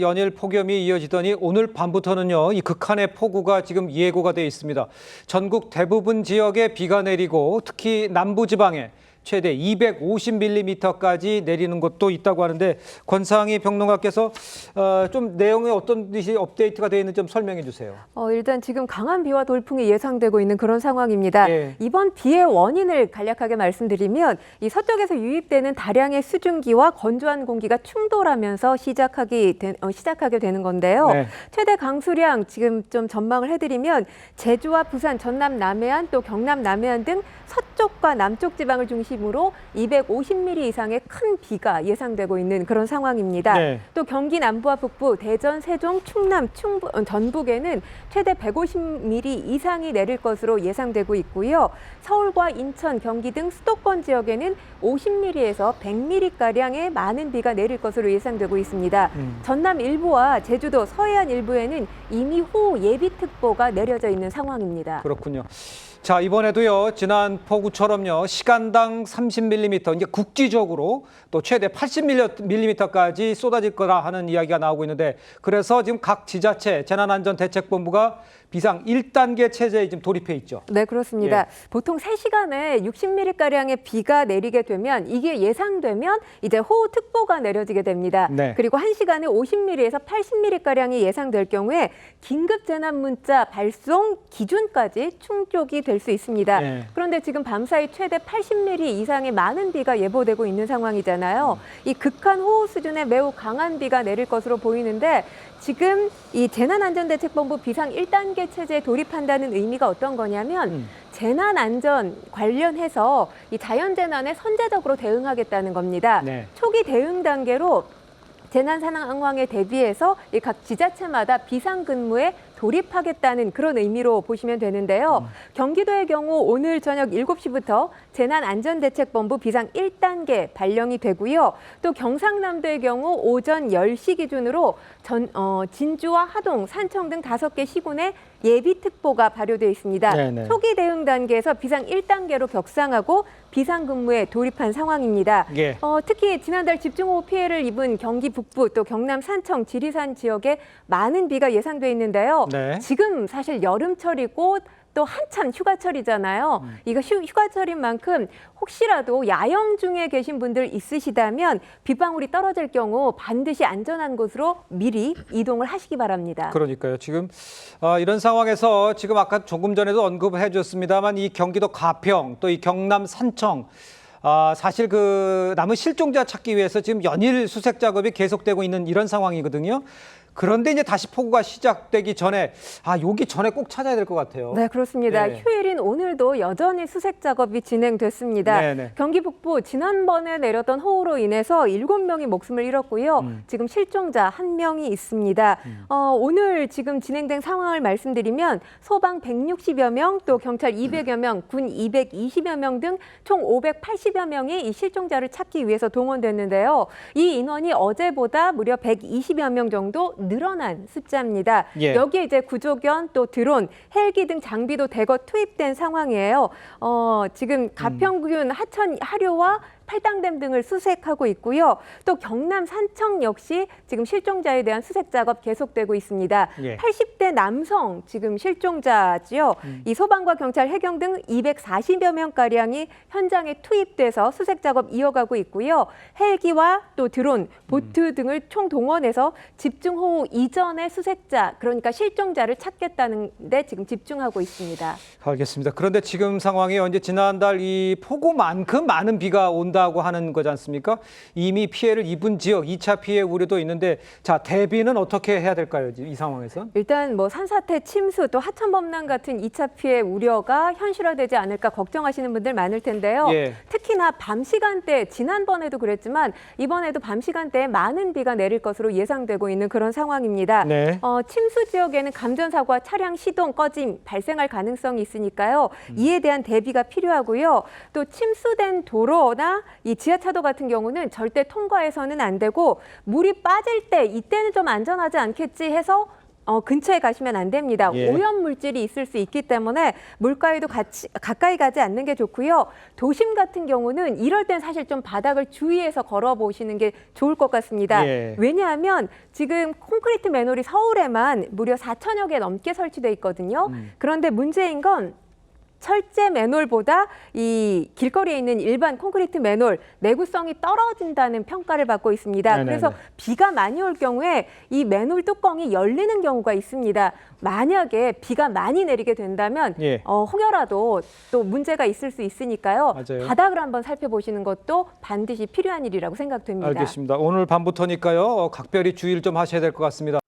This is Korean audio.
연일 폭염이 이어지더니 오늘 밤부터는요, 이 극한의 폭우가 지금 예고가 되어 있습니다. 전국 대부분 지역에 비가 내리고 특히 남부지방에 최대 250mm까지 내리는 곳도 있다고 하는데 권상희 평론가께서 좀 내용이 어떤 듯이 업데이트가 되어 있는지 좀 설명해 주세요. 일단 지금 강한 비와 돌풍이 예상되고 있는 그런 상황입니다. 예. 이번 비의 원인을 간략하게 말씀드리면 이 서쪽에서 유입되는 다량의 수증기와 건조한 공기가 충돌하면서 시작하게 되는 건데요. 네. 최대 강수량 지금 좀 전망을 해드리면 제주와 부산, 전남 남해안 또 경남 남해안 등 서쪽과 남쪽 지방을 중심으로 250mm 이상의 큰 비가 예상되고 있는 그런 상황입니다. 네. 또 경기 남부와 북부, 대전, 세종, 충남, 전북에는 최대 150mm 이상이 내릴 것으로 예상되고 있고요. 서울과 인천, 경기 등 수도권 지역에는 50mm에서 100mm가량의 많은 비가 내릴 것으로 예상되고 있습니다. 전남 일부와 제주도 서해안 일부에는 이미 호우 예비특보가 내려져 있는 상황입니다. 그렇군요. 자, 이번에도요, 지난 폭우처럼요, 시간당 30mm, 이제 국지적으로 또 최대 80mm까지 쏟아질 거라 하는 이야기가 나오고 있는데, 그래서 지금 각 지자체 재난안전대책본부가 비상 1단계 체제에 지금 돌입해 있죠. 네, 그렇습니다. 예. 보통 3시간에 60mm가량의 비가 내리게 되면 이게 예상되면 이제 호우특보가 내려지게 됩니다. 네. 그리고 1시간에 50mm에서 80mm가량이 예상될 경우에 긴급재난문자 발송 기준까지 충족이 될 수 있습니다. 네. 그런데 지금 밤사이 최대 80mm 이상의 많은 비가 예보되고 있는 상황이잖아요. 이 극한 호우 수준의 매우 강한 비가 내릴 것으로 보이는데 지금 이 재난안전대책본부 비상 1단계 체제에 돌입한다는 의미가 어떤 거냐면 재난안전 관련해서 이 자연재난에 선제적으로 대응하겠다는 겁니다. 네. 초기 대응 단계로 재난 상황에 대비해서 이 각 지자체마다 비상근무에 돌입하겠다는 그런 의미로 보시면 되는데요. 경기도의 경우 오늘 저녁 7시부터 재난안전대책본부 비상 1단계 발령이 되고요. 또 경상남도의 경우 오전 10시 기준으로 진주와 하동, 산청 등 5개 시군에 예비특보가 발효되어 있습니다. 네네. 초기 대응 단계에서 비상 1단계로 격상하고 비상근무에 돌입한 상황입니다. 예. 특히 지난달 집중호우 피해를 입은 경기 북부 또 경남 산청, 지리산 지역에 많은 비가 예상돼 있는데요. 네. 지금 사실 여름철이고 또 한참 휴가철이잖아요. 이거 휴가철인 만큼 혹시라도 야영 중에 계신 분들 있으시다면 빗방울이 떨어질 경우 반드시 안전한 곳으로 미리 이동을 하시기 바랍니다. 그러니까요. 지금 이런 상황에서 지금 아까 조금 전에도 언급을 해줬습니다만 이 경기도 가평 또 이 경남 산청 사실 그 남은 실종자 찾기 위해서 지금 연일 수색 작업이 계속되고 있는 이런 상황이거든요. 그런데 이제 다시 폭우가 시작되기 전에 여기 전에 꼭 찾아야 될 것 같아요. 네, 그렇습니다. 네. 휴일인 오늘도 여전히 수색 작업이 진행됐습니다. 네네. 경기 북부 지난번에 내렸던 호우로 인해서 7명이 목숨을 잃었고요. 지금 실종자 1명이 있습니다. 오늘 지금 진행된 상황을 말씀드리면 소방 160여 명, 또 경찰 200여 명, 군 220여 명 등 총 580여 명이 이 실종자를 찾기 위해서 동원됐는데요. 이 인원이 어제보다 무려 120여 명 정도 늘어난 숫자입니다. 예. 여기에 이제 구조견 또 드론, 헬기 등 장비도 대거 투입된 상황이에요. 지금 가평군 하천 하류와 팔당댐 등을 수색하고 있고요. 또 경남 산청 역시 지금 실종자에 대한 수색 작업 계속되고 있습니다. 예. 80대 남성 지금 실종자지요. 이 소방과 경찰, 해경 등 240여 명가량이 현장에 투입돼서 수색 작업 이어가고 있고요. 헬기와 또 드론, 보트 등을 총동원해서 집중호우 이전의 수색자, 그러니까 실종자를 찾겠다는 데 지금 집중하고 있습니다. 알겠습니다. 그런데 지금 상황이 이제 지난달 이 폭우만큼 많은 비가 온다고 하는 거지 않습니까? 이미 피해를 입은 지역 2차 피해 우려도 있는데 자, 대비는 어떻게 해야 될까요? 이 상황에서? 일단 뭐 산사태, 침수, 또 하천범람 같은 2차 피해 우려가 현실화되지 않을까 걱정하시는 분들 많을 텐데요. 예. 특히나 밤 시간대, 지난번에도 그랬지만 이번에도 밤 시간대에 많은 비가 내릴 것으로 예상되고 있는 그런 상황입니다. 네. 침수 지역에는 감전사고와 차량 시동, 꺼짐 발생할 가능성이 있으니까요. 이에 대한 대비가 필요하고요. 또 침수된 도로나 이 지하차도 같은 경우는 절대 통과해서는 안 되고 물이 빠질 때 이때는 좀 안전하지 않겠지 해서 근처에 가시면 안 됩니다. 예. 오염 물질이 있을 수 있기 때문에 물가에도 가까이 가지 않는 게 좋고요. 도심 같은 경우는 이럴 땐 사실 좀 바닥을 주의해서 걸어보시는 게 좋을 것 같습니다. 예. 왜냐하면 지금 콘크리트 맨홀이 서울에만 무려 4천여 개 넘게 설치돼 있거든요. 그런데 문제인 건 철제 맨홀보다 이 길거리에 있는 일반 콘크리트 맨홀 내구성이 떨어진다는 평가를 받고 있습니다. 네네네. 그래서 비가 많이 올 경우에 이 맨홀 뚜껑이 열리는 경우가 있습니다. 만약에 비가 많이 내리게 된다면 예. 혹여라도 또 문제가 있을 수 있으니까요. 맞아요. 바닥을 한번 살펴보시는 것도 반드시 필요한 일이라고 생각됩니다. 알겠습니다. 오늘 밤부터니까요. 각별히 주의를 좀 하셔야 될 것 같습니다.